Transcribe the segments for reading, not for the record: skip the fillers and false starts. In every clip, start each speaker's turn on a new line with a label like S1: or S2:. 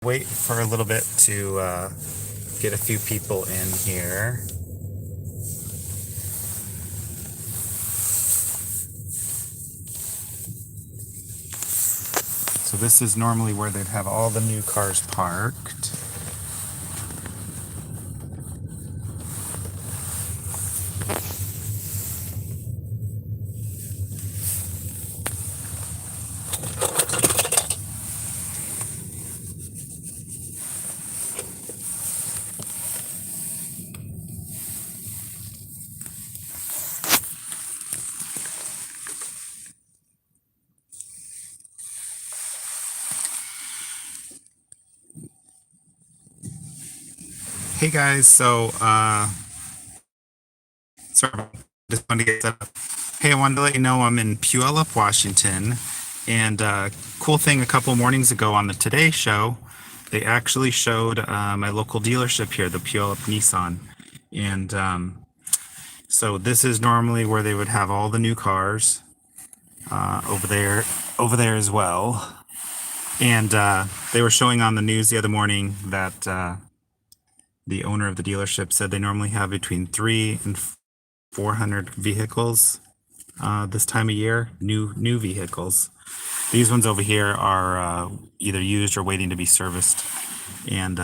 S1: Wait for a little bit to get a few people in here. So this is normally where they'd have all the new cars parked. Hey guys, so sorry, just wanted to get set up. Hey, I wanted to let you know I'm in Puyallup, Washington, and cool thing, a couple mornings ago on the Today Show, they actually showed my local dealership here, the Puyallup Nissan, and so this is normally where they would have all the new cars over there as well. And they were showing on the news the other morning that the owner of the dealership said they normally have between 300 and 400 vehicles this time of year, new vehicles. These ones over here are either used or waiting to be serviced. And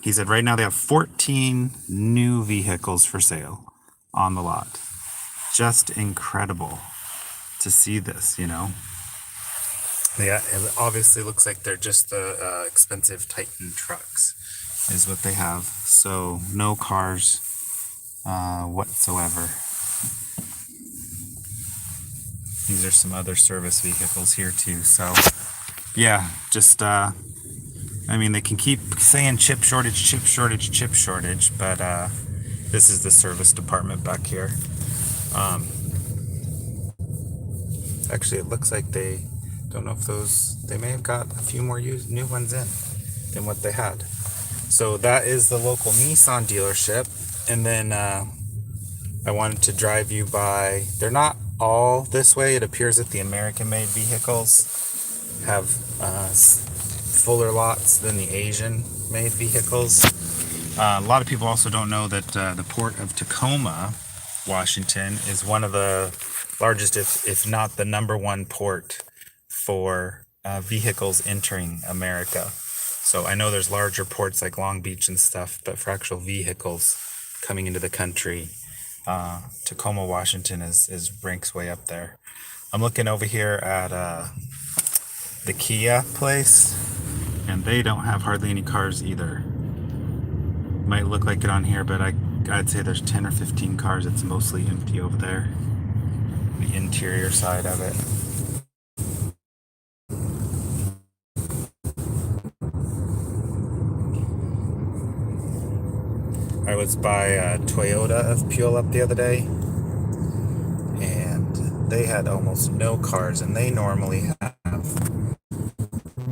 S1: he said right now they have 14 new vehicles for sale on the lot. Just incredible to see this, you know. Yeah, it obviously looks like they're just the expensive Titan trucks is what they have. So no cars whatsoever. These are some other service vehicles here too. So yeah, just I mean, they can keep saying chip shortage, but this is the service department back here. Actually, it looks like they don't know if they may have got a few more new ones in than what they had. So that is the local Nissan dealership. And then I wanted to drive you by, they're not all this way. It appears that the American-made vehicles have fuller lots than the Asian-made vehicles. A lot of people also don't know that the port of Tacoma, Washington, is one of the largest, if not the number one port for vehicles entering America. So I know there's larger ports like Long Beach and stuff, but for actual vehicles coming into the country, Tacoma, Washington is ranks way up there. I'm looking over here at the Kia place, and they don't have hardly any cars either. Might look like it on here, but I'd say there's 10 or 15 cars. It's mostly empty over there, the interior side of it. I was by Toyota of Puyallup the other day, and they had almost no cars, and they normally have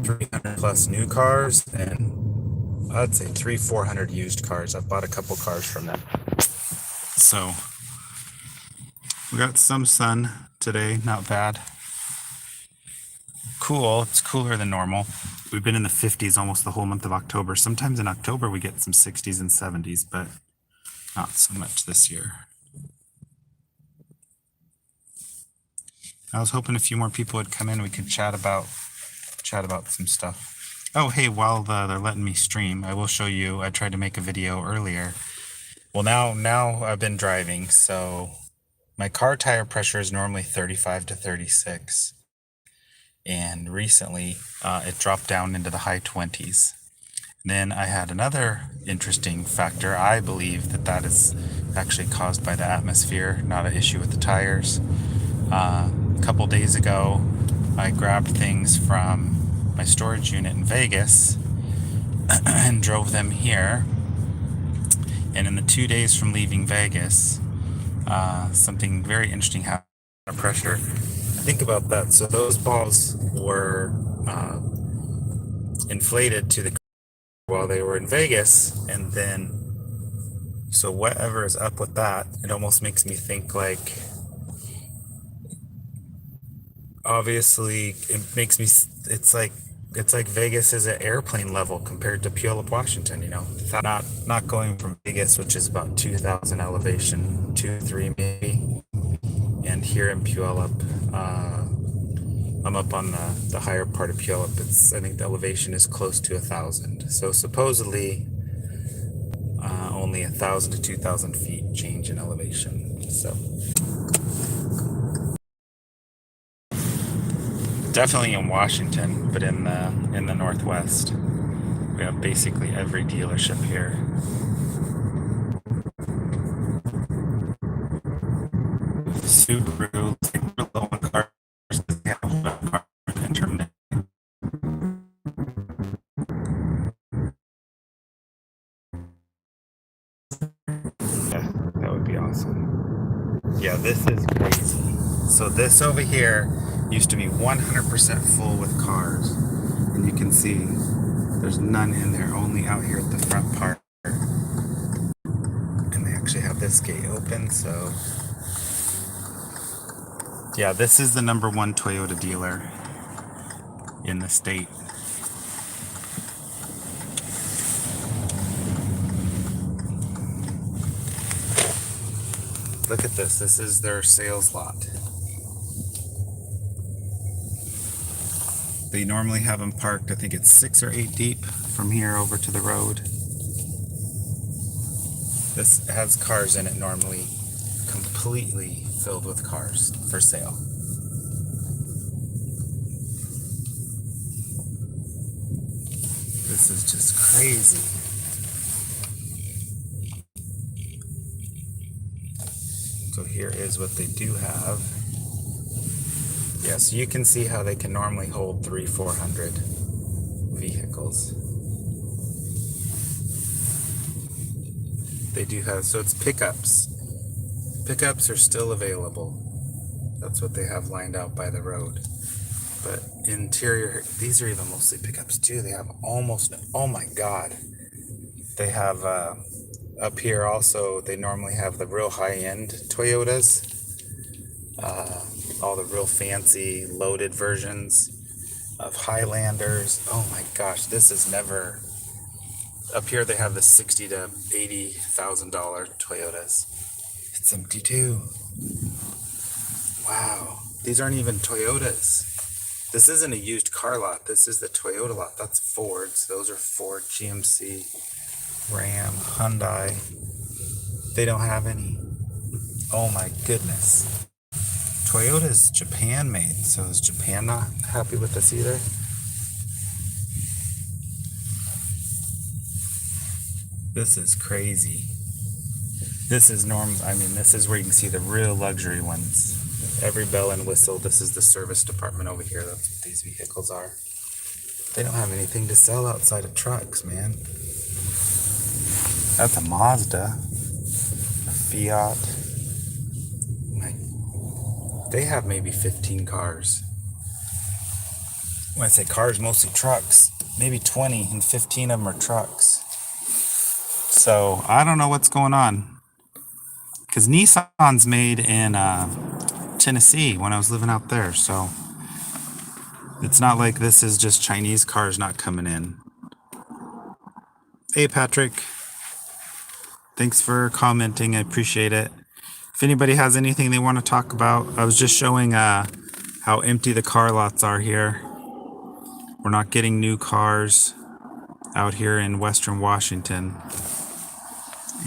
S1: 300 plus new cars, and I'd say 400 used cars. I've bought a couple cars from them. So we got some sun today, not bad. Cool, it's cooler than normal. We've been in the 50s almost the whole month of October. Sometimes in October we get some 60s and 70s, but not so much this year. I was hoping a few more people would come in. We could chat about some stuff. Oh, hey, while they're letting me stream, I will show you. I tried to make a video earlier. Well, now I've been driving, so my car tire pressure is normally 35 to 36. And recently it dropped down into the high 20s. Then I had another interesting factor. I believe that is actually caused by the atmosphere, not an issue with the tires. A couple days ago, I grabbed things from my storage unit in Vegas and drove them here. And in the 2 days from leaving Vegas, something very interesting happened. Pressure. Think about that. So those balls were inflated to the while they were in Vegas, and then so whatever is up with that, it almost makes me think like, obviously it makes me, it's like it's like Vegas is at airplane level compared to Puyallup, Washington. Not going from Vegas, which is about 2,000 elevation, 2, 3 maybe, and here in Puyallup, I'm up on the higher part of Puyallup. I think the elevation is close to 1,000. So supposedly, only 1,000 to 2,000 feet change in elevation. So definitely in Washington, but in the Northwest, we have basically every dealership here. Subaru, super low on cars. They have cars intermittent. Yeah, that would be awesome. Yeah, this is crazy. So this over here used to be 100% full with cars, and you can see there's none in there, only out here at the front part. And they actually have this gate open, so yeah, this is the #1 Toyota dealer in the state. Look at this. This is their sales lot. They normally have them parked, I think it's 6 or 8 deep from here over to the road. This has cars in it normally, completely filled with cars for sale. This is just crazy. So here is what they do have. Yeah, so you can see how they can normally hold 300-400 vehicles. They do have, so it's pickups. Pickups are still available. That's what they have lined out by the road. But interior, these are even mostly pickups too. They have almost, oh my God. They have, up here also, they normally have the real high-end Toyotas. All the real fancy loaded versions of Highlanders. Oh my gosh, this is never... Up here they have the $60,000 to $80,000 Toyotas. It's empty too. Wow, these aren't even Toyotas. This isn't a used car lot. This is the Toyota lot. That's Fords. Those are Ford, GMC, Ram, Hyundai. They don't have any. Oh my goodness. Toyota's Japan made, so is Japan not happy with this either? This is crazy. This is this is where you can see the real luxury ones. Every bell and whistle. This is the service department over here. That's what these vehicles are. They don't have anything to sell outside of trucks, man. That's a Mazda. A Fiat. They have maybe 15 cars. When I say cars, mostly trucks. Maybe 20, and 15 of them are trucks. So I don't know what's going on. Because Nissan's made in Tennessee when I was living out there. So it's not like this is just Chinese cars not coming in. Hey, Patrick. Thanks for commenting. I appreciate it. If anybody has anything they want to talk about, I was just showing how empty the car lots are here. We're not getting new cars out here in Western Washington.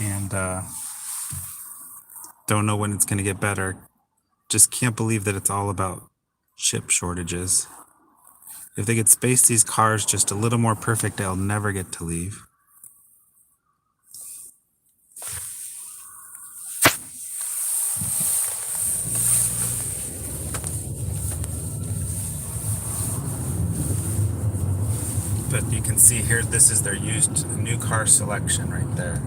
S1: And don't know when it's going to get better. Just can't believe that it's all about chip shortages. If they could space these cars just a little more perfect, they'll never get to leave. But you can see here, this is their used new car selection right there.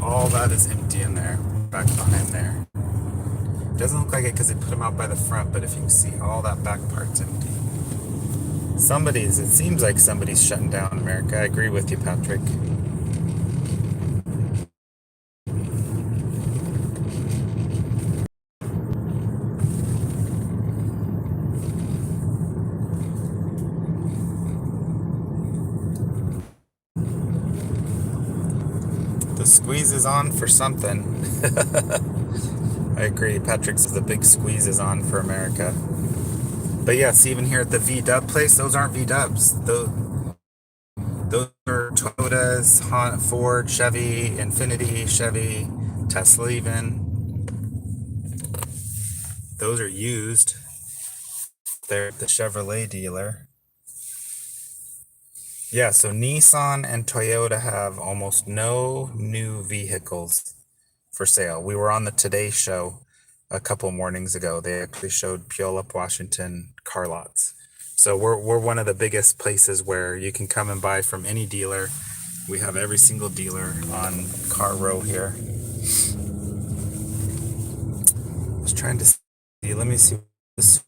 S1: All that is empty in there, back behind there. Doesn't look like it because they put them out by the front, but if you can see, all that back part's empty. It seems like somebody's shutting down America. I agree with you, Patrick. squeeze is on for something. I agree. Patrick says the big squeeze is on for America. But yes, even here at the V-Dub place, those aren't V-Dubs. Those are Toyotas, Honda, Ford, Chevy, Infiniti, Chevy, Tesla even. Those are used. They're at the Chevrolet dealer. Yeah, so Nissan and Toyota have almost no new vehicles for sale. We were on the Today Show a couple mornings ago. They actually showed Puyallup, Washington car lots. So we're one of the biggest places where you can come and buy from any dealer. We have every single dealer on Car Row here. I was trying to see, let me see what this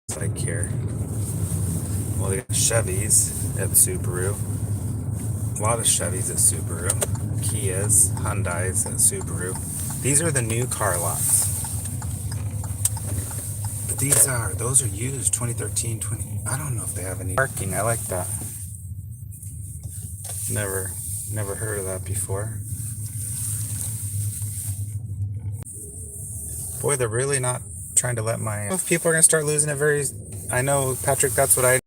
S1: is like here. Well, they got Chevys at Subaru. A lot of Chevys at Subaru. Kias, Hyundais at Subaru. These are the new car lots. But those are used 2013, I don't know if they have any parking. I like that. Never heard of that before. Boy, they're really not trying to let my... If people are going to start losing it I know, Patrick, that's what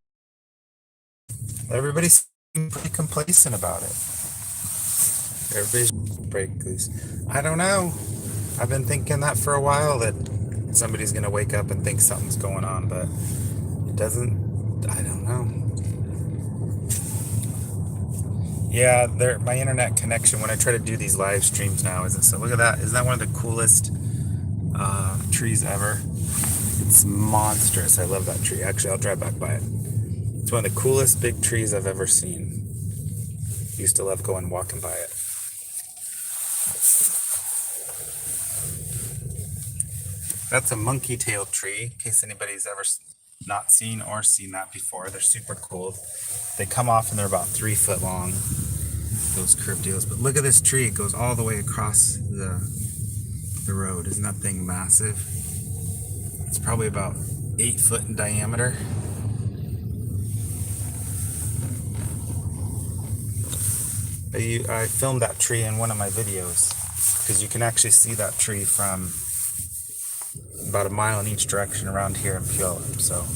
S1: everybody's pretty complacent about it. Everybody's break loose. I don't know. I've been thinking that for a while, that somebody's going to wake up and think something's going on, but it doesn't. I don't know. Yeah, my internet connection when I try to do these live streams now isn't so. Look at that. Isn't that one of the coolest trees ever? It's monstrous. I love that tree. Actually, I'll drive back by it. It's one of the coolest big trees I've ever seen. Used to love going walking by it. That's a monkey-tailed tree, in case anybody's ever not seen or seen that before. They're super cool. They come off and they're about 3 foot long, those curved deals. But look at this tree. It goes all the way across the road. Isn't that thing massive? It's probably about 8 foot in diameter. I filmed that tree in one of my videos because you can actually see that tree from about a mile in each direction around here in Puyallup. So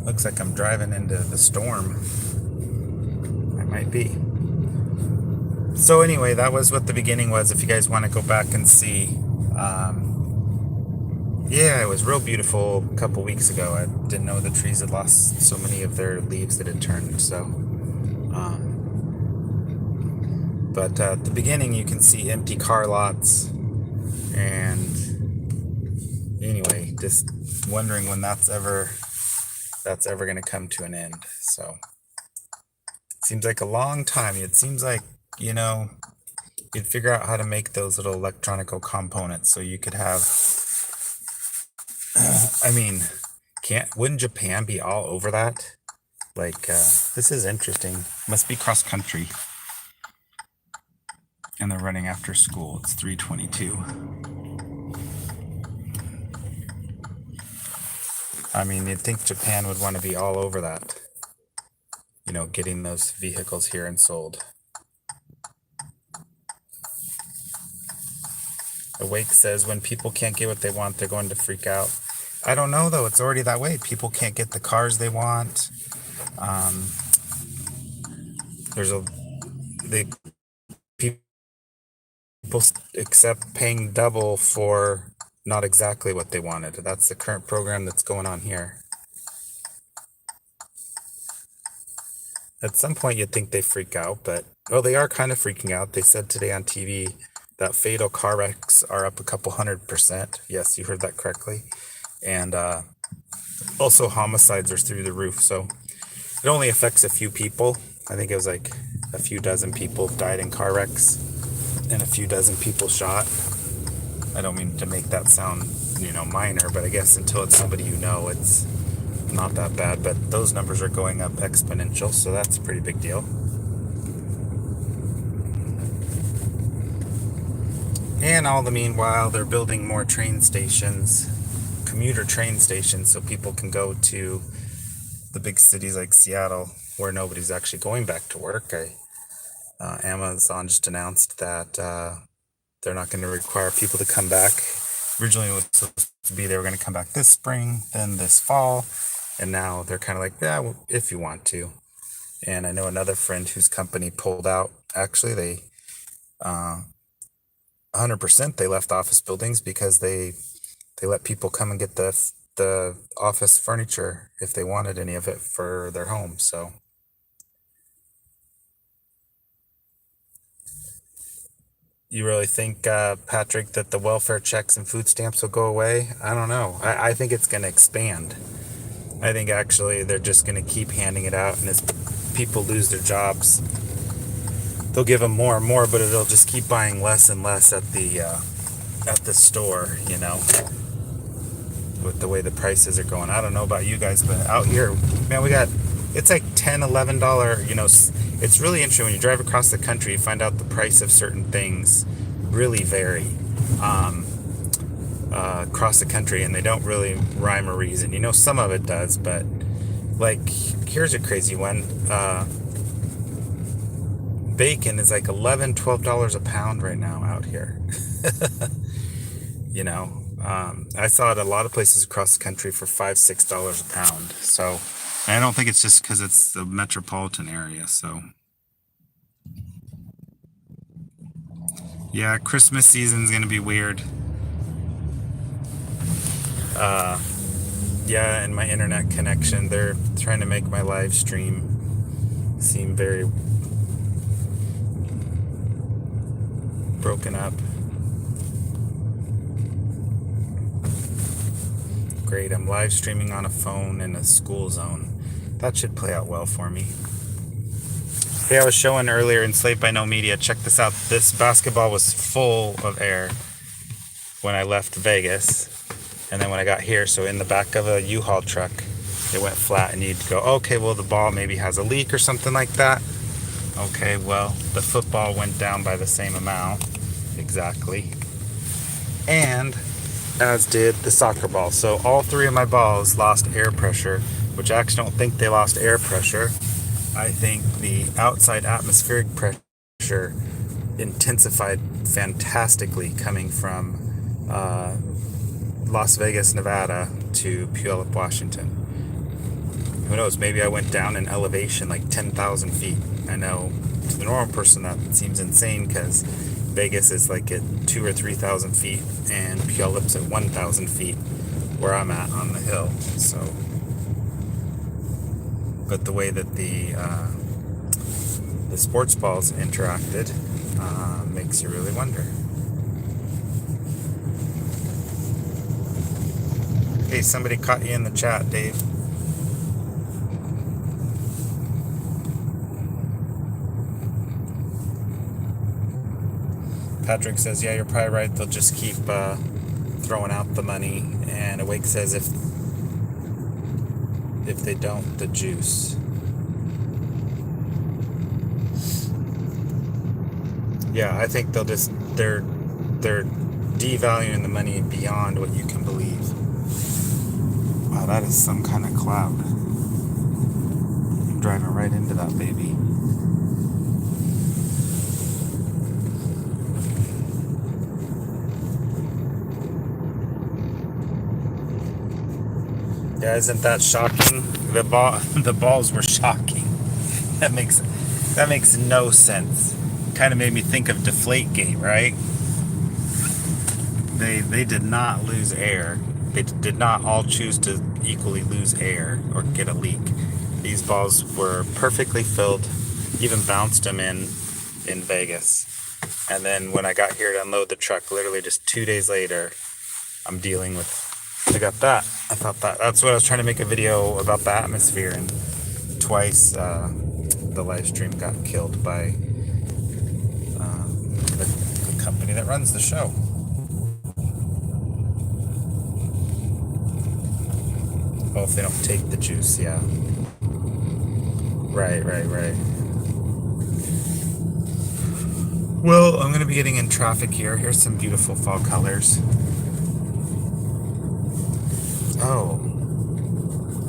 S1: looks like I'm driving into the storm. I might be. So anyway, that was what the beginning was. If you guys want to go back and see, yeah, it was real beautiful a couple weeks ago. I didn't know the trees had lost so many of their leaves that had turned. So, but at the beginning, you can see empty car lots. And anyway, just wondering when that's ever going to come to an end. So it seems like a long time. It seems like, you'd figure out how to make those little electronical components so you could have, wouldn't Japan be all over that? Like, this is interesting. Must be cross country. And they're running after school. It's 3:22. You'd think Japan would want to be all over that. Getting those vehicles here and sold. Awake says when people can't get what they want, they're going to freak out. I don't know though. It's already that way. People can't get the cars they want. People accept paying double for not exactly what they wanted. That's the current program that's going on here. At some point, you'd think they freak out, but they are kind of freaking out. They said today on TV that fatal car wrecks are up a couple 100%. Yes, you heard that correctly. And also homicides are through the roof. So it only affects a few people. I think it was like a few dozen people died in car wrecks and a few dozen people shot. I don't mean to make that sound, minor, but I guess until it's somebody it's not that bad. But those numbers are going up exponential, so that's a pretty big deal. And all the meanwhile, they're building more train stations commuter train stations so people can go to the big cities like Seattle where nobody's actually going back to work. Amazon just announced that they're not going to require people to come back. Originally, it was supposed to be they were going to come back this spring, then this fall, and now they're kind of like, yeah, well, if you want to. And I know another friend whose company pulled out. Actually, they 100% they left office buildings because they let people come and get the office furniture if they wanted any of it for their home. So you really think, Patrick, that the welfare checks and food stamps will go away? I don't know. I think it's going to expand. I think actually they're just going to keep handing it out, and as people lose their jobs, they'll give them more and more, but it'll just keep buying less and less at the store, with the way the prices are going. I don't know about you guys, but out here, man, it's like $10, $11, it's really interesting when you drive across the country, you find out the price of certain things really vary across the country, and they don't really rhyme or reason. Some of it does, but like, here's a crazy one. Bacon is like $11, $12 a pound right now out here. I saw it a lot of places across the country for $5, $6 a pound. So I don't think it's just because it's the metropolitan area. So yeah, Christmas season's gonna be weird. Yeah, and my internet connection, they're trying to make my live stream seem very broken up. Great, I'm live streaming on a phone in a school zone. That should play out well for me. Hey, I was showing earlier in Slate by No Media, check this out. This basketball was full of air when I left Vegas. And then when I got here, so in the back of a U-Haul truck, it went flat, and you'd go, okay, well, the ball maybe has a leak or something like that. Okay, well, the football went down by the same amount, exactly. And as did the soccer ball. So all three of my balls lost air pressure, which I actually don't think they lost air pressure. I think the outside atmospheric pressure intensified fantastically coming from Las Vegas, Nevada to Puyallup, Washington. Who knows, maybe I went down in elevation like 10,000 feet. I know to the normal person that seems insane because Vegas is like at 2,000 or 3,000 feet and Puyallup's at 1,000 feet where I'm at on the hill. So, but the way that the sports balls interacted makes you really wonder. Hey, somebody caught you in the chat, Dave. Patrick says, yeah, you're probably right. They'll just keep throwing out the money. And Awake says, if they don't, the juice. Yeah, I think they're devaluing the money beyond what you can believe. Wow, that is some kind of cloud. I'm driving right into that baby. Yeah, isn't that shocking? The balls were shocking. That makes no sense. Kind of made me think of Deflate Gate, right? They did not lose air. They did not all choose to equally lose air or get a leak. These balls were perfectly filled. Even bounced them in Vegas. And then when I got here to unload the truck, literally just 2 days later, I'm dealing with. I got that. I thought that's what I was trying to make a video about the atmosphere, and twice the live stream got killed by the company that runs the show. Oh, if they don't take the juice, yeah. Right. Well, I'm going to be getting in traffic here. Here's some beautiful fall colors. Oh,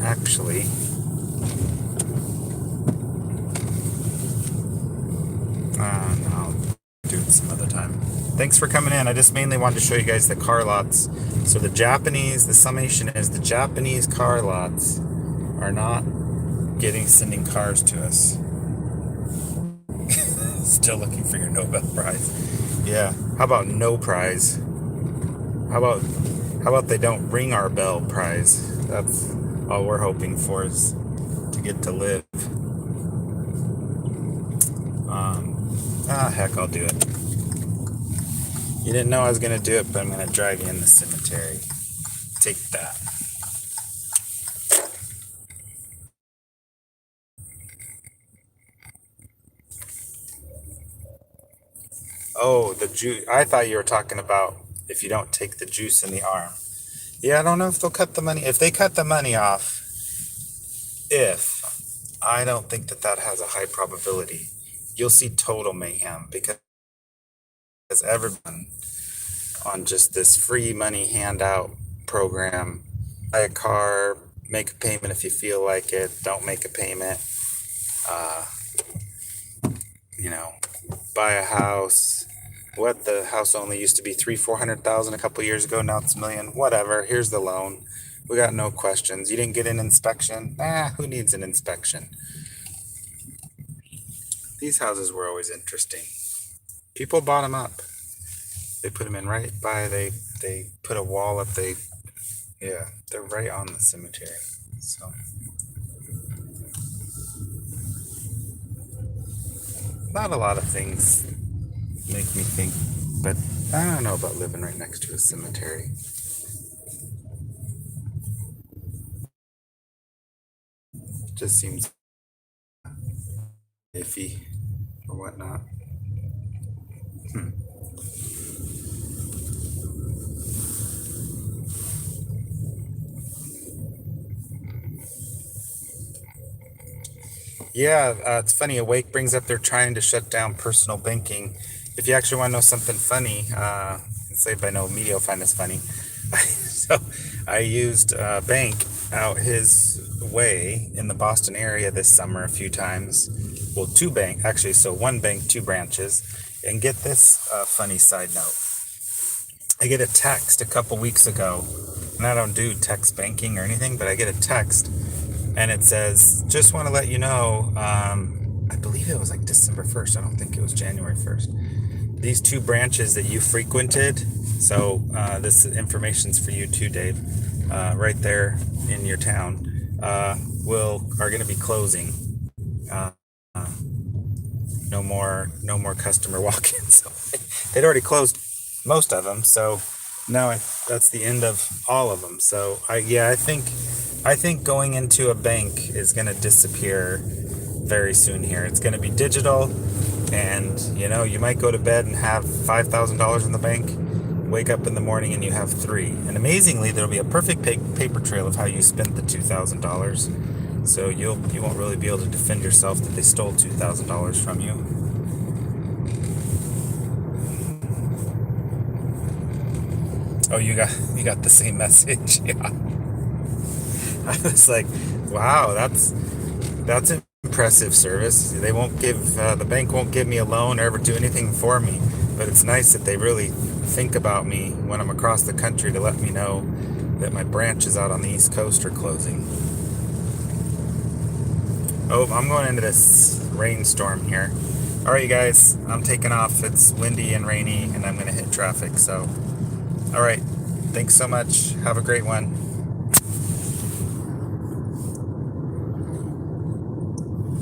S1: actually, no, I'll do it some other time. Thanks for coming in. I just mainly wanted to show you guys the car lots. So the summation is the Japanese car lots are not sending cars to us. Still looking for your Nobel Prize. Yeah. How about no prize? How about they don't ring our bell prize? That's all we're hoping for, is to get to live. Heck, I'll do it. You didn't know I was gonna do it, but I'm gonna drive you in the cemetery. Take that. Oh, the juice. I thought you were talking about if you don't take the juice in the arm. Yeah, I don't know if they'll cut the money. If they cut the money off, I don't think that has a high probability. You'll see total mayhem because everyone on just this free money handout program. Buy a car, make a payment if you feel like it, don't make a payment. Buy a house. What, the house only used to be 400,000 a couple years ago, now it's $1 million. Whatever, here's the loan. We got no questions. You didn't get an inspection? Who needs an inspection? These houses were always interesting. People bought them up. They put them in right by, they put a wall up, they're right on the cemetery. So not a lot of things make me think, but I don't know about living right next to a cemetery. Just seems iffy or whatnot. Yeah, it's funny. Awake brings up they're trying to shut down personal banking. If you actually want to know something funny, saved by no media will find this funny. So I used a bank out his way in the Boston area this summer a few times. Well, two bank actually. So one bank, two branches. And get this funny side note. I get a text a couple weeks ago, and I don't do text banking or anything, but I get a text. And it says, just want to let you know, I believe it was like December 1st. I don't think it was January 1st. These two branches that you frequented, so this information's for you too, Dave, right there in your town, are going to be closing. No more customer walk-ins. So they'd already closed most of them, so now that's the end of all of them. So I think going into a bank is going to disappear very soon here. It's going to be digital, and you might go to bed and have $5,000 in the bank, wake up in the morning and you have $3,000. And amazingly, there'll be a perfect paper trail of how you spent the $2,000. So you won't really be able to defend yourself that they stole $2,000 from you. Oh, you got the same message. Yeah. I was like, wow, that's impressive service. They won't give the bank won't give me a loan or ever do anything for me, but it's nice that they really think about me when I'm across the country to let me know that my branches out on the East Coast are closing. Oh, I'm going into this rainstorm here. All right, you guys, I'm taking off. It's windy and rainy, and I'm going to hit traffic. So, all right, thanks so much. Have a great one.